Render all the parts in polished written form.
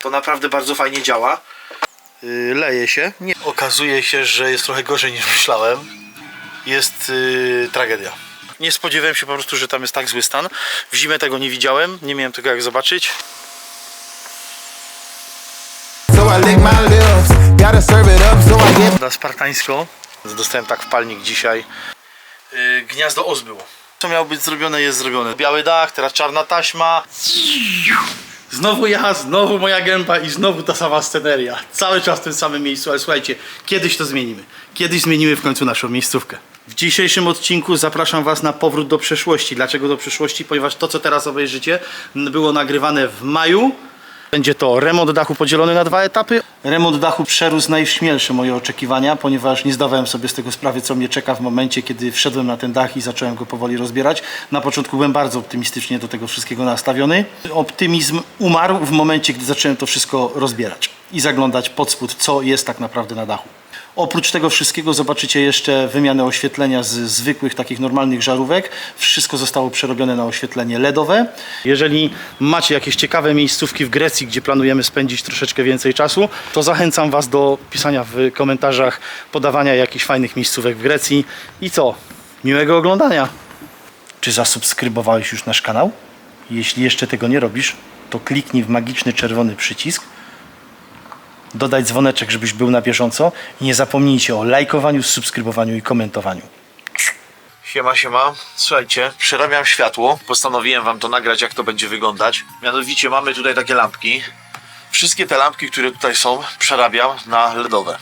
To naprawdę bardzo fajnie działa. Leje się. Nie. Okazuje się, że jest trochę gorzej niż myślałem. Jest tragedia. Nie spodziewałem się po prostu, że tam jest tak zły stan. W zimę tego nie widziałem, nie miałem tego jak zobaczyć. Na spartańsko. Dostałem tak w palnik dzisiaj. Gniazdo os było. Co miało być zrobione, jest zrobione. Biały dach, teraz czarna taśma. Znowu ja, znowu moja gęba i znowu ta sama sceneria. Cały czas w tym samym miejscu, ale słuchajcie, kiedyś to zmienimy. Kiedyś zmienimy w końcu naszą miejscówkę. W dzisiejszym odcinku zapraszam Was na powrót do przeszłości. Dlaczego do przeszłości? Ponieważ to, co teraz obejrzycie, było nagrywane w maju. Będzie to remont dachu podzielony na 2 etapy. Remont dachu przerósł najśmielsze moje oczekiwania, ponieważ nie zdawałem sobie z tego sprawy, co mnie czeka w momencie, kiedy wszedłem na ten dach i zacząłem go powoli rozbierać. Na początku byłem bardzo optymistycznie do tego wszystkiego nastawiony. Optymizm umarł w momencie, gdy zacząłem to wszystko rozbierać i zaglądać pod spód, co jest tak naprawdę na dachu. Oprócz tego wszystkiego zobaczycie jeszcze wymianę oświetlenia z zwykłych, takich normalnych żarówek. Wszystko zostało przerobione na oświetlenie LEDowe. Jeżeli macie jakieś ciekawe miejscówki w Grecji, gdzie planujemy spędzić troszeczkę więcej czasu, to zachęcam Was do pisania w komentarzach, podawania jakichś fajnych miejscówek w Grecji. I co? Miłego oglądania! Czy zasubskrybowałeś już nasz kanał? Jeśli jeszcze tego nie robisz, to kliknij w magiczny czerwony przycisk. Dodaj dzwoneczek, żebyś był na bieżąco i nie zapomnijcie o lajkowaniu, subskrybowaniu i komentowaniu. Siema, siema. Słuchajcie, przerabiam światło. Postanowiłem Wam to nagrać, jak to będzie wyglądać. Mianowicie mamy tutaj takie lampki. Wszystkie te lampki, które tutaj są, przerabiam na LEDowe.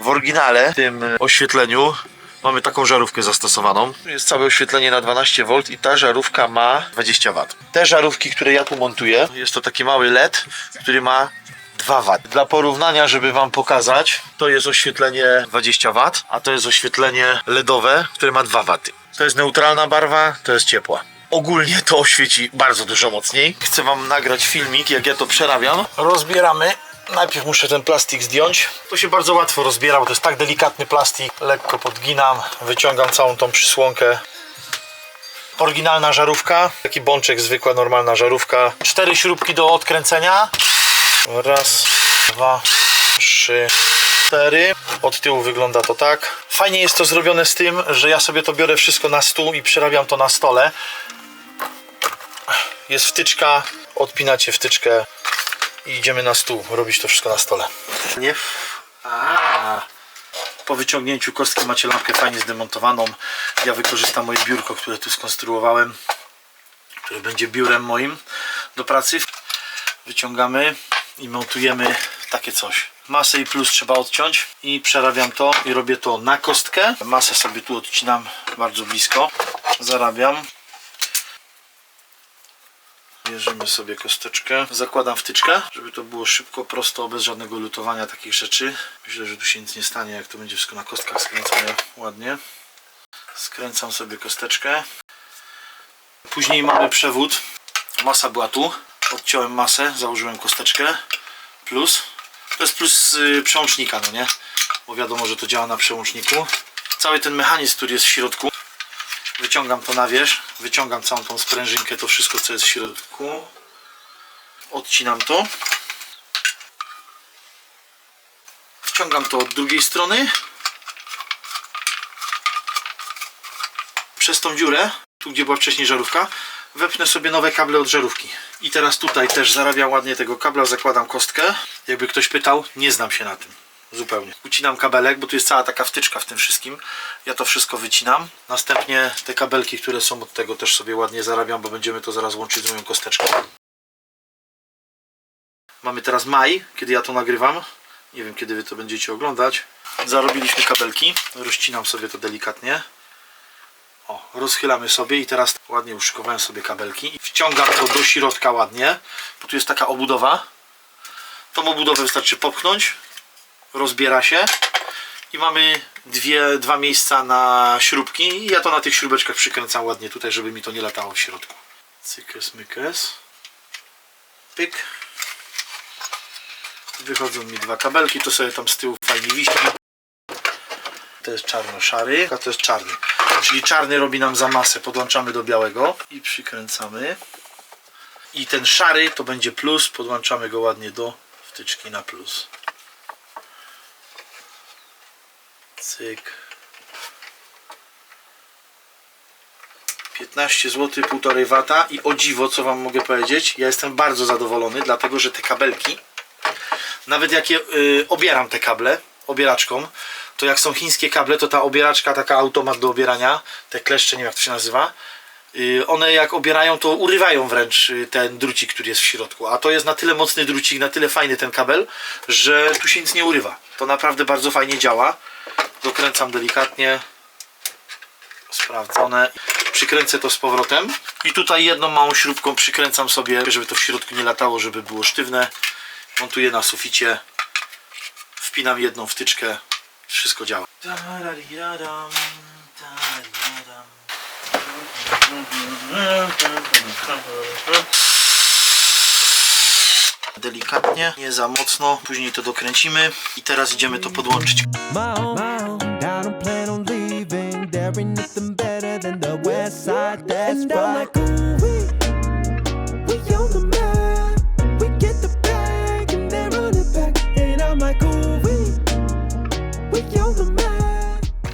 W oryginale, w tym oświetleniu, mamy taką żarówkę zastosowaną. Jest całe oświetlenie na 12V i ta żarówka ma 20W. Te żarówki, które ja tu montuję, jest to taki mały LED, który ma 2W. Dla porównania, żeby Wam pokazać, to jest oświetlenie 20W, a to jest oświetlenie LEDowe, które ma 2W. To jest neutralna barwa, to jest ciepła. Ogólnie to oświeci bardzo dużo mocniej. Chcę Wam nagrać filmik, jak ja to przerabiam. Rozbieramy. Najpierw muszę ten plastik zdjąć. To się bardzo łatwo rozbiera, bo to jest tak delikatny plastik. Lekko podginam, wyciągam całą tą przysłonkę. Oryginalna żarówka, taki bączek, zwykła, normalna żarówka. 4 śrubki do odkręcenia. Raz, 2, 3, 4. Od tyłu wygląda to tak. Fajnie jest to zrobione z tym, że ja sobie to biorę wszystko na stół i przerabiam to na stole. Jest wtyczka, odpinacie wtyczkę i idziemy na stół robić to wszystko na stole. Nie? Po wyciągnięciu kostki macie lampkę fajnie zdemontowaną. Ja wykorzystam moje biurko, które tu skonstruowałem, które będzie biurem moim do pracy. Wyciągamy i montujemy takie coś. Masę i plus trzeba odciąć i przerabiam to i robię to na kostkę. Masę sobie tu odcinam bardzo blisko. Zarabiam. Bierzemy sobie kosteczkę. Zakładam wtyczkę, żeby to było szybko, prosto, bez żadnego lutowania takich rzeczy. Myślę, że tu się nic nie stanie, jak to będzie wszystko na kostkach skręcone ładnie. Skręcam sobie kosteczkę. Później mamy przewód. Masa była tu. Odciąłem masę, założyłem kosteczkę. Plus. To jest plus przełącznika, no nie? Bo wiadomo, że to działa na przełączniku. Cały ten mechanizm, który jest w środku. Wyciągam to na wierzch. Wyciągam całą tą sprężynkę, to wszystko, co jest w środku. Odcinam to. Wciągam to od drugiej strony. Przez tą dziurę, tu gdzie była wcześniej żarówka, wepnę sobie nowe kable od żarówki. I teraz tutaj też zarabiam ładnie tego kabla, zakładam kostkę. Jakby ktoś pytał, nie znam się na tym. Zupełnie. Ucinam kabelek, bo tu jest cała taka wtyczka w tym wszystkim. Ja to wszystko wycinam. Następnie te kabelki, które są od tego, też sobie ładnie zarabiam, bo będziemy to zaraz łączyć z moją kosteczką. Mamy teraz maj, kiedy ja to nagrywam. Nie wiem, kiedy wy to będziecie oglądać. Zarobiliśmy kabelki. Rozcinam sobie to delikatnie. O, rozchylamy sobie i teraz ładnie uszykowałem sobie kabelki. Wciągam to do środka ładnie, bo tu jest taka obudowa. Tą obudowę wystarczy popchnąć, rozbiera się i mamy dwa miejsca na śrubki i ja to na tych śrubeczkach przykręcam ładnie tutaj, żeby mi to nie latało w środku. Cykes, mykes. Pyk. Wychodzą mi 2 kabelki, to sobie tam z tyłu fajnie wisi. To jest czarno-szary, a to jest czarny. Czyli czarny robi nam za masę, podłączamy do białego i przykręcamy. I ten szary to będzie plus, podłączamy go ładnie do wtyczki na plus. Cyk. 15 zł, 1,5 wata i o dziwo, co wam mogę powiedzieć, ja jestem bardzo zadowolony, dlatego że te kabelki, nawet jak je obieram te kable obieraczką, to jak są chińskie kable, to ta obieraczka, taka automat do obierania, te kleszcze, nie wiem jak to się nazywa, one jak obierają, to urywają wręcz ten drucik, który jest w środku, a to jest na tyle mocny drucik, na tyle fajny ten kabel, że tu się nic nie urywa. To naprawdę bardzo fajnie działa. Dokręcam delikatnie, sprawdzone, przykręcę to z powrotem i tutaj jedną małą śrubką przykręcam sobie, żeby to w środku nie latało, żeby było sztywne. Montuję na suficie, wpinam jedną wtyczkę, wszystko działa. Delikatnie, nie za mocno, później to dokręcimy i teraz idziemy to podłączyć.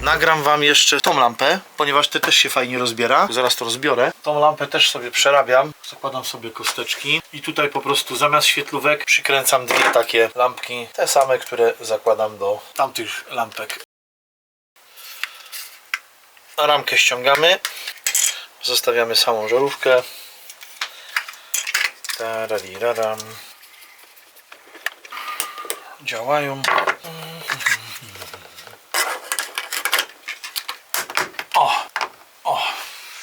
Nagram wam jeszcze tą lampę, ponieważ te też się fajnie rozbiera. Zaraz to rozbiorę. Tą lampę też sobie przerabiam. Zakładam sobie kosteczki i tutaj po prostu zamiast świetlówek przykręcam dwie takie lampki. Te same, które zakładam do tamtych lampek. Ramkę ściągamy. Zostawiamy samą żarówkę. Tarariraram. Działają.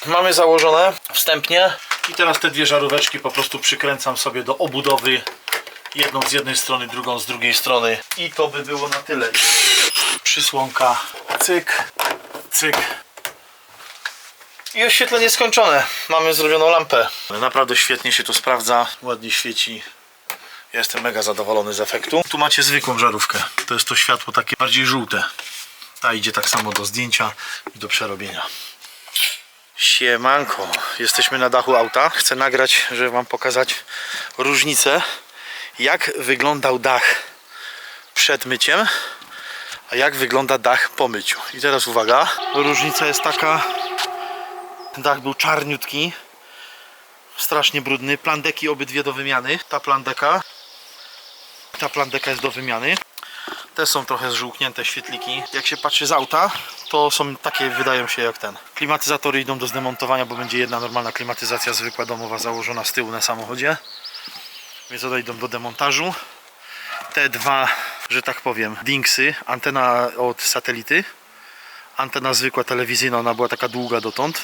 Mamy założone wstępnie i teraz te dwie żaróweczki po prostu przykręcam sobie do obudowy, jedną z jednej strony, drugą z drugiej strony i to by było na tyle. Przysłonka, cyk, cyk i oświetlenie skończone. Mamy zrobioną lampę. Naprawdę świetnie się to sprawdza, ładnie świeci. Ja jestem mega zadowolony z efektu. Tu macie zwykłą żarówkę, to jest to światło takie bardziej żółte. Ta idzie tak samo do zdjęcia i do przerobienia. Siemanko, jesteśmy na dachu auta. Chcę nagrać, żeby wam pokazać różnicę, jak wyglądał dach przed myciem, a jak wygląda dach po myciu. I teraz uwaga, różnica jest taka, dach był czarniutki, strasznie brudny, plandeki obydwie do wymiany. Ta plandeka jest do wymiany. Te są trochę zżółknięte świetliki. Jak się patrzy z auta, to są takie, wydają się jak ten. Klimatyzatory idą do zdemontowania, bo będzie jedna normalna klimatyzacja zwykła domowa założona z tyłu na samochodzie. Więc one idą do demontażu. Te dwa, że tak powiem, dingsy, antena od satelity. Antena zwykła telewizyjna, ona była taka długa dotąd.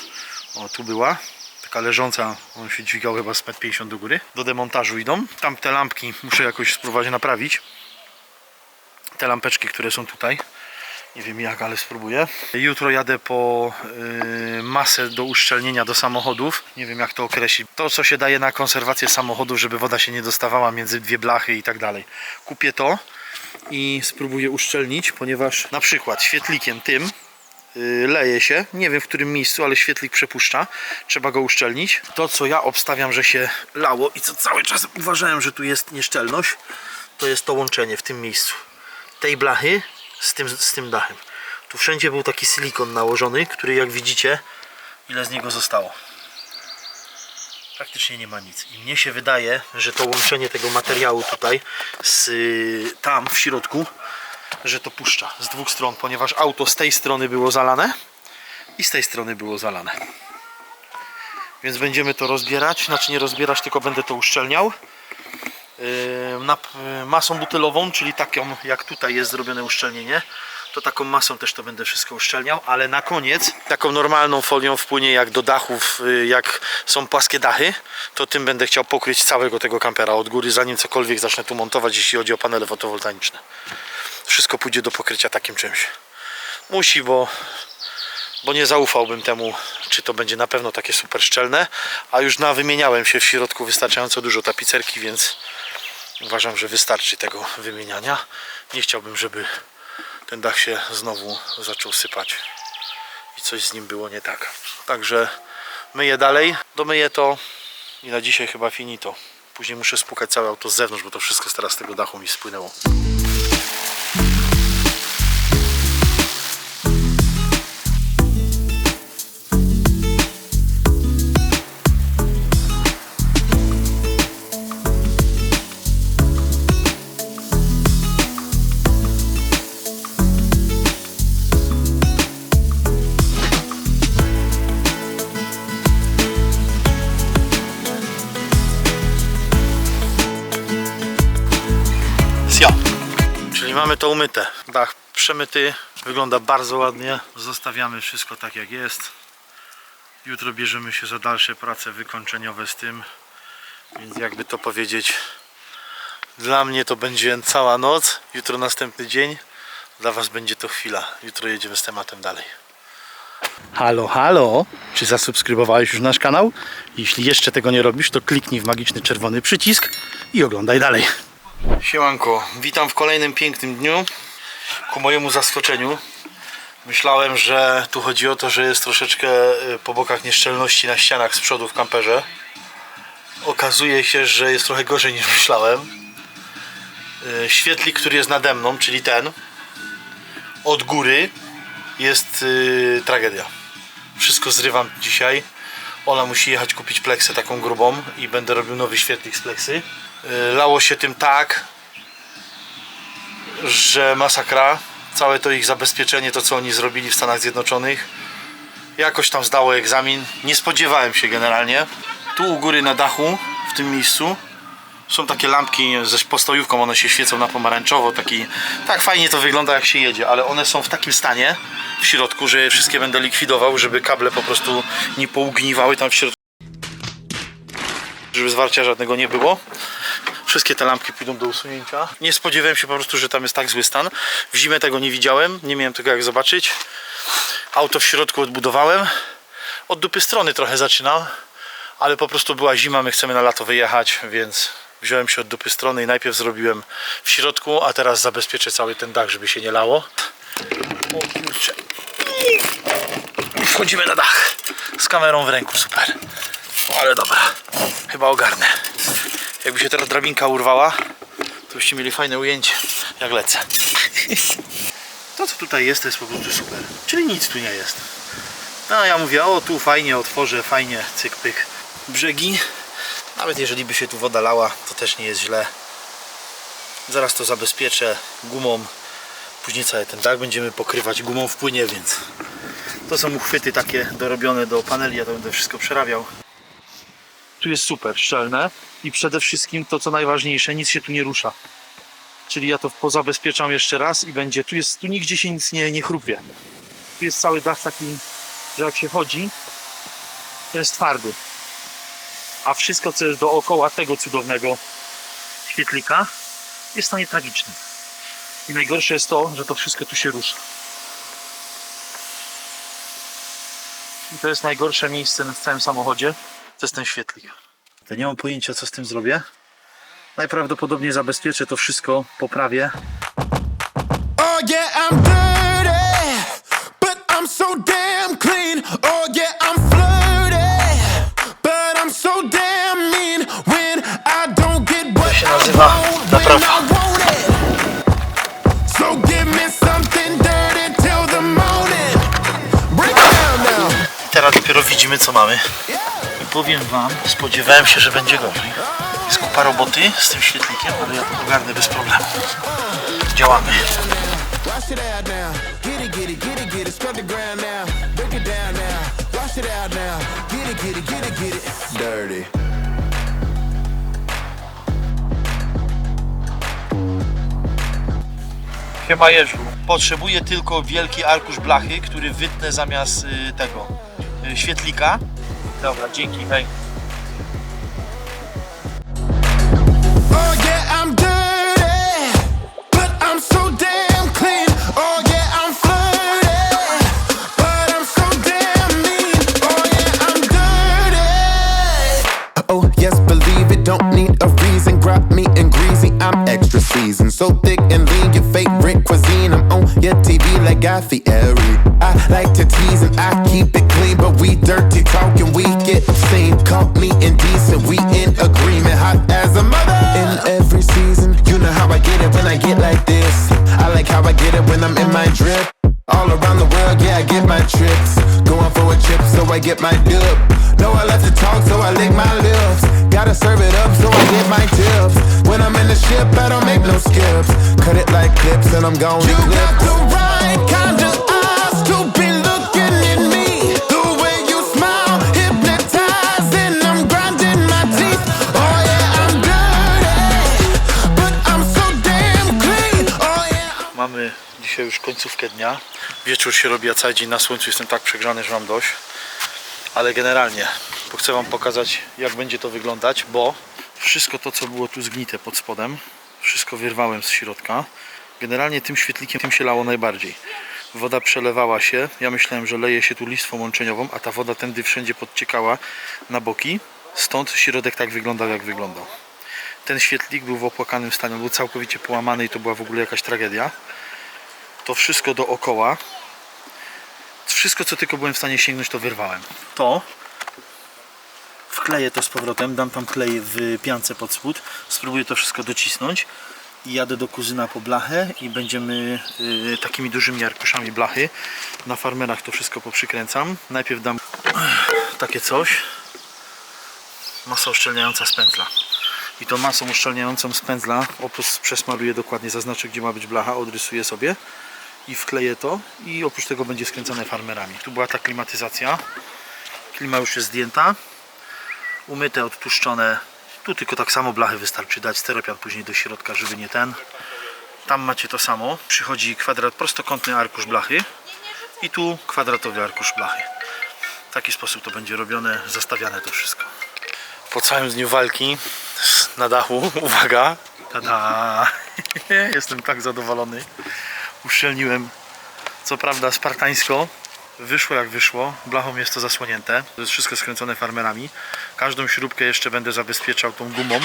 O, tu była. Taka leżąca, on się dźwigał chyba z 1,50 m do góry. Do demontażu idą. Tamte lampki muszę jakoś spróbować naprawić. Te lampeczki, które są tutaj, nie wiem jak, ale spróbuję. Jutro jadę po masę do uszczelnienia do samochodów. Nie wiem jak to określić. To co się daje na konserwację samochodów, żeby woda się nie dostawała między dwie blachy i tak dalej. Kupię to i spróbuję uszczelnić, ponieważ na przykład świetlikiem tym leje się, nie wiem w którym miejscu, ale świetlik przepuszcza. Trzeba go uszczelnić. To co ja obstawiam, że się lało i co cały czas uważałem, że tu jest nieszczelność, to jest to łączenie w tym miejscu tej blachy z tym dachem. Tu wszędzie był taki silikon nałożony, który jak widzicie, ile z niego zostało. Praktycznie nie ma nic. I mnie się wydaje, że to łączenie tego materiału tutaj tam w środku, że to puszcza z dwóch stron, ponieważ auto z tej strony było zalane i z tej strony było zalane. Więc będziemy to rozbierać, znaczy nie rozbierać, tylko będę to uszczelniał. Masą butylową, czyli taką jak tutaj jest zrobione uszczelnienie, to taką masą też to będę wszystko uszczelniał, ale na koniec taką normalną folią wpłynie jak do dachów, jak są płaskie dachy, to tym będę chciał pokryć całego tego kampera od góry, zanim cokolwiek zacznę tu montować, jeśli chodzi o panele fotowoltaiczne. Wszystko pójdzie do pokrycia takim czymś. Musi, bo nie zaufałbym temu, czy to będzie na pewno takie super szczelne, a już wymieniałem się w środku wystarczająco dużo tapicerki, więc uważam, że wystarczy tego wymieniania. Nie chciałbym, żeby ten dach się znowu zaczął sypać i coś z nim było nie tak. Także myję dalej, domyję to i na dzisiaj chyba finito. Później muszę spłukać całe auto z zewnątrz, bo to wszystko teraz z tego dachu mi spłynęło. Czyli mamy to umyte. Dach przemyty, wygląda bardzo ładnie. Zostawiamy wszystko tak jak jest. Jutro bierzemy się za dalsze prace wykończeniowe z tym. Więc jakby to powiedzieć, dla mnie to będzie cała noc. Jutro następny dzień. Dla Was będzie to chwila. Jutro jedziemy z tematem dalej. Halo, halo! Czy zasubskrybowałeś już nasz kanał? Jeśli jeszcze tego nie robisz, to kliknij w magiczny czerwony przycisk i oglądaj dalej. Siemanko, witam w kolejnym pięknym dniu. Ku mojemu zaskoczeniu myślałem, że tu chodzi o to, że jest troszeczkę po bokach nieszczelności na ścianach z przodu w kamperze. Okazuje się, że jest trochę gorzej niż myślałem. Świetlik, który jest nade mną, czyli ten od góry, jest tragedia. Wszystko zrywam dzisiaj. Ola musi jechać kupić pleksę taką grubą i będę robił nowy świetlik z pleksy. Lało się tym tak, że masakra. Całe to ich zabezpieczenie, to co oni zrobili w Stanach Zjednoczonych, jakoś tam zdało egzamin. Nie spodziewałem się generalnie. Tu u góry na dachu, w tym miejscu, są takie lampki ze postojówką, one się świecą na pomarańczowo. Tak fajnie to wygląda jak się jedzie, ale one są w takim stanie w środku, że je wszystkie będę likwidował, żeby kable po prostu nie pougniwały tam w środku, żeby zwarcia żadnego nie było. Wszystkie te lampki pójdą do usunięcia. Nie spodziewałem się po prostu, że tam jest tak zły stan. W zimę tego nie widziałem, nie miałem tego jak zobaczyć. Auto w środku odbudowałem. Od dupy strony trochę zaczynam, ale po prostu była zima, my chcemy na lato wyjechać, więc wziąłem się od dupy strony i najpierw zrobiłem w środku, a teraz zabezpieczę cały ten dach, żeby się nie lało. O kurczę. I wchodzimy na dach z kamerą w ręku, super. Ale dobra, chyba ogarnę. Jakby się teraz drabinka urwała, to byście mieli fajne ujęcie, jak lecę. To co tutaj jest, to jest po prostu super. Czyli nic tu nie jest. No ja mówię, o tu fajnie otworzę, fajnie, cyk pyk. Brzegi, nawet jeżeli by się tu woda lała, to też nie jest źle. Zaraz to zabezpieczę gumą. Później cały ten dach będziemy pokrywać gumą w płynie, więc to są uchwyty takie dorobione do paneli, ja to będę wszystko przerabiał. Tu jest super szczelne i przede wszystkim to co najważniejsze, nic się tu nie rusza. Czyli ja to pozabezpieczam jeszcze raz i będzie, tu nigdzie się nic nie chrupie. Tu jest cały dach taki, że jak się chodzi, to jest twardy. A wszystko co jest dookoła tego cudownego świetlika jest w stanie tragicznym. I najgorsze jest to, że to wszystko tu się rusza. I to jest najgorsze miejsce w całym samochodzie. To jest ten świetlik. To nie mam pojęcia co z tym zrobię. Najprawdopodobniej zabezpieczę to wszystko, poprawię. Oh yeah, I'm dirty, but I'm so damn clean. Oh yeah, I'm flirty, but I'm so damn mean when I don't get what I want, naprawa. So give me something dirty till the morning. Break it down now. Teraz dopiero widzimy co mamy. Powiem wam, spodziewałem się, że będzie gorzej. Jest kupa roboty z tym świetlikiem, ale ja to ogarnę bez problemu. Działamy. Siema Jerzu. Potrzebuję tylko wielki arkusz blachy, który wytnę zamiast tego świetlika. Dobra, dzięki, hej. Oh yeah, I'm dirty, but I'm so damn clean. Oh yeah, I'm flirty, but I'm so damn mean. Oh yeah, I'm dirty. Oh yes, believe it, don't need a reason. Grab me and greasy, I'm extra seasoned. So thick and lean, your favorite cuisine. I'm on your TV like Guy Fieri. I like to tease and I keep it clean, but we dirty talking, we get obscene. Caught me indecent, we in agreement. Hot as get my dub. No, I love to talk, so I lick my lips. Gotta serve it up, so I get my tips. When I'm in the ship, I don't make no skips. Cut it like clips, and I'm gone. You got the right kind of eyes to be looking at me. The way you smile, hypnotizing. I'm grinding my teeth. Oh yeah, I'm dirty, but I'm so damn clean. Oh yeah. Mamy dzisiaj już końcówkę dnia. Wieczór się robi, a cały dzień na słońcu jestem tak przegrzany, że mam dość. Ale generalnie, bo chcę wam pokazać, jak będzie to wyglądać, bo wszystko to, co było tu zgnite pod spodem, wszystko wyrwałem z środka. Generalnie tym świetlikiem tym się lało najbardziej. Woda przelewała się, ja myślałem, że leje się tu listwą łączeniową, a ta woda tędy wszędzie podciekała na boki. Stąd środek tak wyglądał, jak wyglądał. Ten świetlik był w opłakanym stanie, był całkowicie połamany i to była w ogóle jakaś tragedia. To wszystko dookoła, wszystko co tylko byłem w stanie sięgnąć, to wyrwałem. To wkleję to z powrotem, dam tam klej w piance pod spód, spróbuję to wszystko docisnąć i jadę do kuzyna po blachę i będziemy takimi dużymi arkuszami blachy na farmerach to wszystko poprzykręcam. Najpierw dam takie coś, masa uszczelniająca z pędzla. I tą masą uszczelniającą z pędzla oprócz przesmaruję dokładnie, zaznaczę gdzie ma być blacha, odrysuję sobie i wkleję to i oprócz tego będzie skręcone farmerami. Tu była ta klimatyzacja, klima już jest zdjęta, umyte, odtłuszczone, tu tylko tak samo blachy wystarczy dać, steropian później do środka, żeby nie ten. Tam macie to samo, przychodzi kwadrat, prostokątny arkusz blachy i tu kwadratowy arkusz blachy. W taki sposób to będzie robione, zastawiane to wszystko. Po całym dniu walki na dachu, uwaga, tada! Jestem tak zadowolony. Uszczelniłem, co prawda spartańsko, wyszło jak wyszło, blachą jest to zasłonięte, to jest wszystko skręcone farmerami. Każdą śrubkę jeszcze będę zabezpieczał tą gumą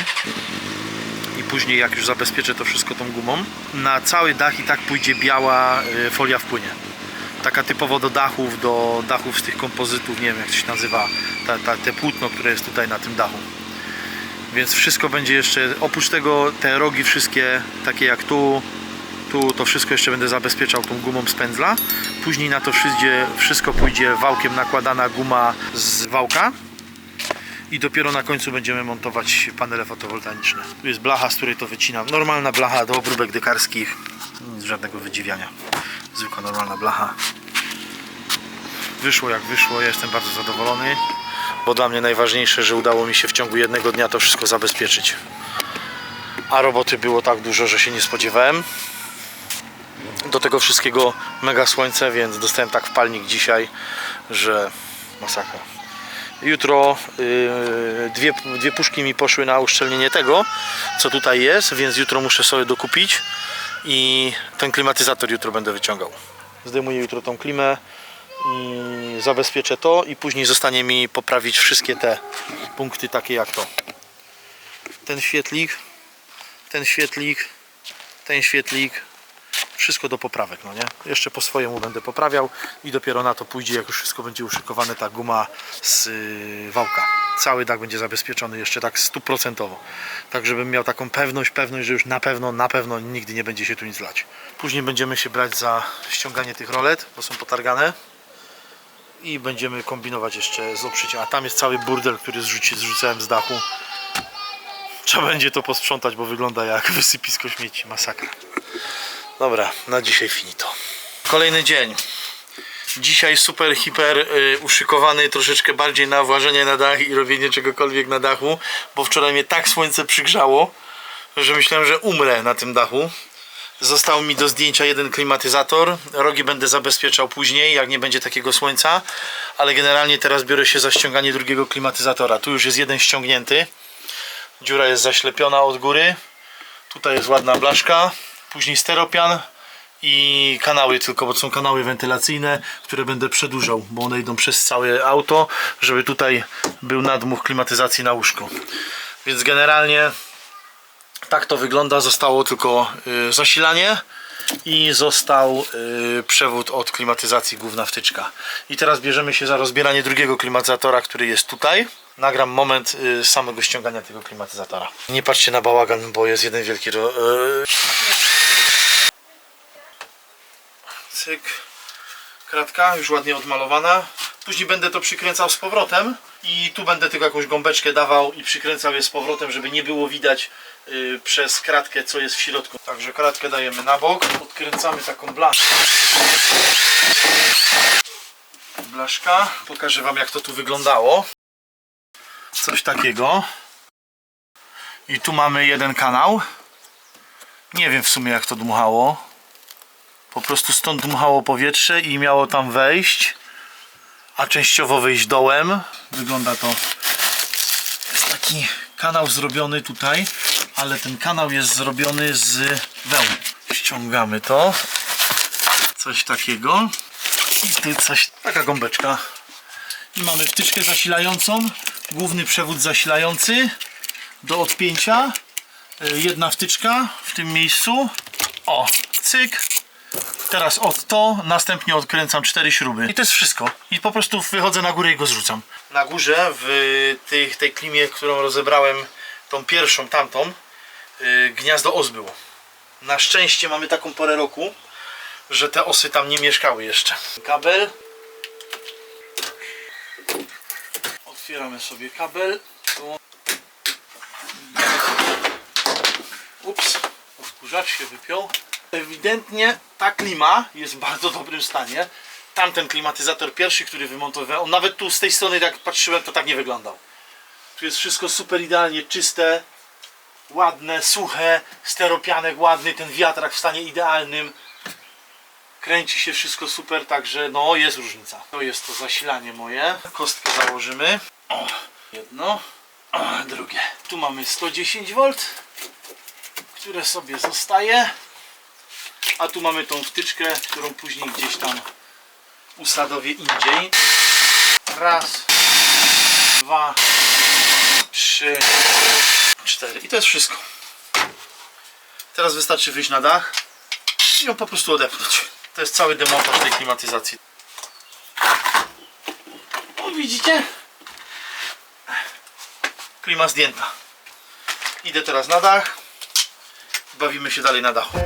i później jak już zabezpieczę to wszystko tą gumą, na cały dach i tak pójdzie biała folia w płynie. Taka typowo do dachów z tych kompozytów, nie wiem jak to się nazywa, te płótno, które jest tutaj na tym dachu. Więc wszystko będzie jeszcze, oprócz tego te rogi wszystkie, takie jak tu, to wszystko jeszcze będę zabezpieczał tą gumą z pędzla. Później na to wszystko pójdzie wałkiem nakładana guma z wałka. I dopiero na końcu będziemy montować panele fotowoltaiczne. Tu jest blacha, z której to wycinam. Normalna blacha do obróbek dekarskich. Nic żadnego wydziwiania. Zwykła normalna blacha. Wyszło jak wyszło, ja jestem bardzo zadowolony. Bo dla mnie najważniejsze, że udało mi się w ciągu jednego dnia to wszystko zabezpieczyć. A roboty było tak dużo, że się nie spodziewałem. Do tego wszystkiego mega słońce, więc dostałem tak wpalnik dzisiaj, że masakra. Jutro dwie puszki mi poszły na uszczelnienie tego, co tutaj jest, więc jutro muszę sobie dokupić i ten klimatyzator jutro będę wyciągał. Zdejmuję jutro tą klimę i zabezpieczę to i później zostanie mi poprawić wszystkie te punkty takie jak to. Ten świetlik, ten świetlik, ten świetlik. Wszystko do poprawek, no nie? Jeszcze po swojemu będę poprawiał i dopiero na to pójdzie, jak już wszystko będzie uszykowane, ta guma z wałka. Cały dach będzie zabezpieczony jeszcze tak 100%. Tak, żebym miał taką pewność, że już na pewno nigdy nie będzie się tu nic lać. Później będziemy się brać za ściąganie tych rolet, bo są potargane. I będziemy kombinować jeszcze z obszyciem. A tam jest cały burdel, który zrzucałem z dachu. Trzeba będzie to posprzątać, bo wygląda jak wysypisko śmieci. Masakra. Dobra, na dzisiaj finito. Kolejny dzień. Dzisiaj super, hiper uszykowany troszeczkę bardziej na włażenie na dach i robienie czegokolwiek na dachu, bo wczoraj mnie tak słońce przygrzało, że myślałem, że umrę na tym dachu. Został mi do zdjęcia jeden klimatyzator. Rogi będę zabezpieczał później, jak nie będzie takiego słońca, ale generalnie teraz biorę się za ściąganie drugiego klimatyzatora. Tu już jest jeden ściągnięty. Dziura jest zaślepiona od góry. Tutaj jest ładna blaszka. Później steropian i kanały tylko, bo to są kanały wentylacyjne, które będę przedłużał, bo one idą przez całe auto, żeby tutaj był nadmuch klimatyzacji na łóżku. Więc generalnie tak to wygląda. Zostało tylko zasilanie i został przewód od klimatyzacji, główna wtyczka. I teraz bierzemy się za rozbieranie drugiego klimatyzatora, który jest tutaj. Nagram moment samego ściągania tego klimatyzatora. Nie patrzcie na bałagan, bo jest jeden wielki cyk, kratka już ładnie odmalowana. Później będę to przykręcał z powrotem i tu będę tylko jakąś gąbeczkę dawał i przykręcał je z powrotem, żeby nie było widać przez kratkę, co jest w środku. Także kratkę dajemy na bok, odkręcamy taką blaszkę. Blaszka. Pokażę wam, jak to tu wyglądało. Coś takiego. I tu mamy jeden kanał. Nie wiem w sumie, jak to dmuchało. Po prostu stąd dmuchało powietrze i miało tam wejść, a częściowo wyjść dołem. Wygląda to. Jest taki kanał zrobiony tutaj, ale ten kanał jest zrobiony z wełny. Ściągamy to. Coś takiego. I tu coś, taka gąbeczka. I mamy wtyczkę zasilającą, główny przewód zasilający do odpięcia. Jedna wtyczka w tym miejscu. O, cyk. Teraz od to, następnie odkręcam 4 śruby. I to jest wszystko. I po prostu wychodzę na górę i go zrzucam. Na górze, w tej klimie, którą rozebrałem, tą pierwszą, tamtą, gniazdo os było. Na szczęście mamy taką porę roku, że te osy tam nie mieszkały jeszcze. Kabel. Otwieramy sobie kabel. Tu. Ups, odkurzacz się wypiął. Ewidentnie ta klima jest w bardzo dobrym stanie. Tamten klimatyzator pierwszy, który wymontowałem, nawet tu z tej strony, jak patrzyłem, to tak nie wyglądał. Tu jest wszystko super idealnie czyste, ładne, suche, steropianek ładny, ten wiatrak w stanie idealnym. Kręci się wszystko super, także no jest różnica. To jest to zasilanie moje. Kostkę założymy. O, jedno, drugie. Tu mamy 110 V, które sobie zostaje. A tu mamy tą wtyczkę, którą później gdzieś tam usadowię indziej. Raz, 2, 3, 4. I to jest wszystko. Teraz wystarczy wyjść na dach i ją po prostu odepchnąć. To jest cały demontaż tej klimatyzacji. O, widzicie? Klima zdjęta. Idę teraz na dach. Bawimy się dalej na dachu.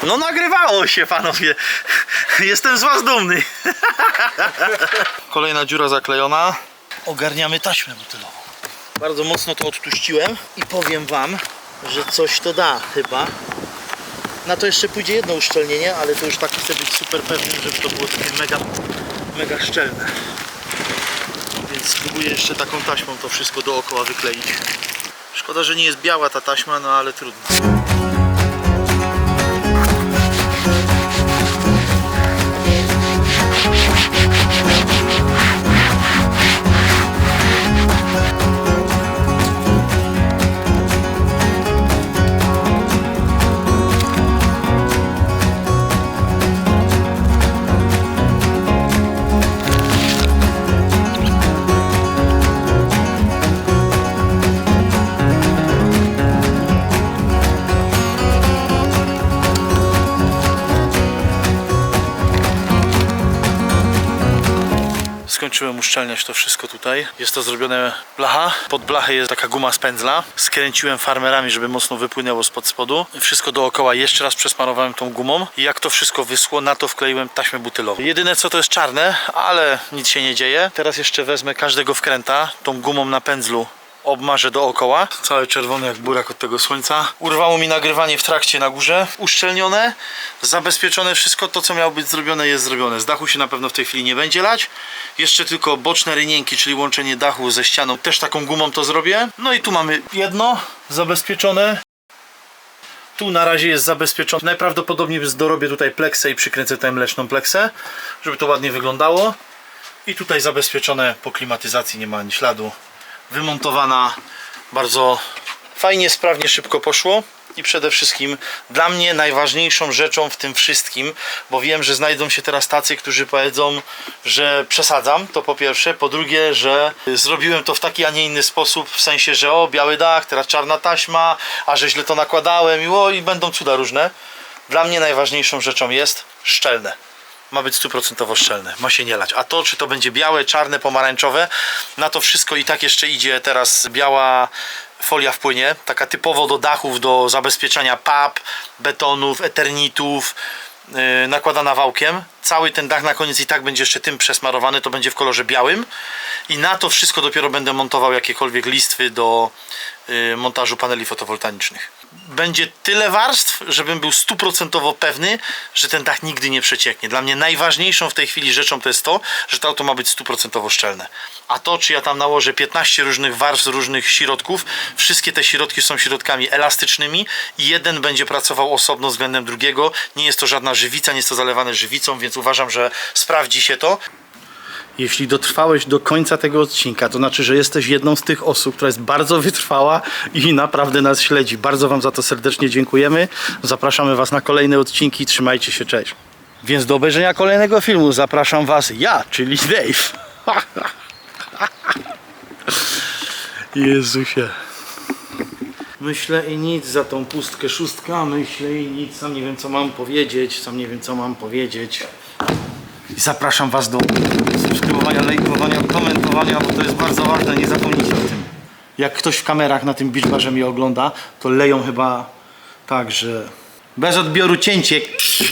No nagrywało się, panowie. Jestem z was dumny. Kolejna dziura zaklejona. Ogarniamy taśmę butylową. Bardzo mocno to odtuściłem i powiem wam, że coś to da chyba. Na to jeszcze pójdzie jedno uszczelnienie, ale to już tak chcę być super pewnym, żeby to było takie mega szczelne. Więc spróbuję jeszcze taką taśmą to wszystko dookoła wykleić. Szkoda, że nie jest biała ta taśma, no ale trudno. Skończyłem uszczelniać to wszystko tutaj. Jest to zrobione blacha. Pod blachę jest taka guma z pędzla. Skręciłem farmerami, żeby mocno wypłynęło spod spodu. Wszystko dookoła jeszcze raz przesmarowałem tą gumą. I jak to wszystko wyschło, na to wkleiłem taśmę butylową. Jedyne co to jest czarne, ale nic się nie dzieje. Teraz jeszcze wezmę każdego wkręta tą gumą na pędzlu. Obmarzę dookoła. Cały czerwony jak burak od tego słońca. Urwało mi nagrywanie w trakcie na górze. Uszczelnione, zabezpieczone wszystko. To co miało być zrobione jest zrobione. Z dachu się na pewno w tej chwili nie będzie lać. Jeszcze tylko boczne rynienki, czyli łączenie dachu ze ścianą. Też taką gumą to zrobię. No i tu mamy jedno zabezpieczone. Tu na razie jest zabezpieczone. Najprawdopodobniej dorobię tutaj pleksę i przykręcę tę mleczną pleksę, żeby to ładnie wyglądało. I tutaj zabezpieczone po klimatyzacji, nie ma ani śladu. Wymontowana bardzo fajnie, sprawnie, szybko poszło. I przede wszystkim dla mnie najważniejszą rzeczą w tym wszystkim, bo wiem, że znajdą się teraz tacy, którzy powiedzą, że przesadzam, to po pierwsze. Po drugie, że zrobiłem to w taki, a nie inny sposób, w sensie, że o, biały dach, teraz czarna taśma, a że źle to nakładałem i będą cuda różne. Dla mnie najważniejszą rzeczą jest szczelne. Ma być 100% szczelne, ma się nie lać. A to, czy to będzie białe, czarne, pomarańczowe, na to wszystko i tak jeszcze idzie teraz biała folia w płynie, taka typowo do dachów, do zabezpieczania pap, betonów, eternitów, nakładana wałkiem. Cały ten dach na koniec i tak będzie jeszcze tym przesmarowany, to będzie w kolorze białym i na to wszystko dopiero będę montował jakiekolwiek listwy do montażu paneli fotowoltaicznych. Będzie tyle warstw, żebym był 100% pewny, że ten dach nigdy nie przecieknie. Dla mnie najważniejszą w tej chwili rzeczą to jest to, że to auto ma być 100% szczelne. A to, czy ja tam nałożę 15 różnych warstw, różnych środków, wszystkie te środki są środkami elastycznymi i jeden będzie pracował osobno względem drugiego. Nie jest to żadna żywica, nie jest to zalewane żywicą, więc uważam, że sprawdzi się to. Jeśli dotrwałeś do końca tego odcinka, to znaczy, że jesteś jedną z tych osób, która jest bardzo wytrwała i naprawdę nas śledzi. Bardzo Wam za to serdecznie dziękujemy. Zapraszamy Was na kolejne odcinki. Trzymajcie się, cześć. Więc do obejrzenia kolejnego filmu zapraszam Was ja, czyli Dave. Jezusie. Myślę i nic za tą pustkę szóstka. Myślę i nic. Sam nie wiem, co mam powiedzieć. I zapraszam Was do subskrybowania, lajkowania, komentowania, bo to jest bardzo ważne, nie zapomnijcie o tym. Jak ktoś w kamerach na tym beach barze mnie ogląda, to leją chyba tak, że bez odbioru cięcie.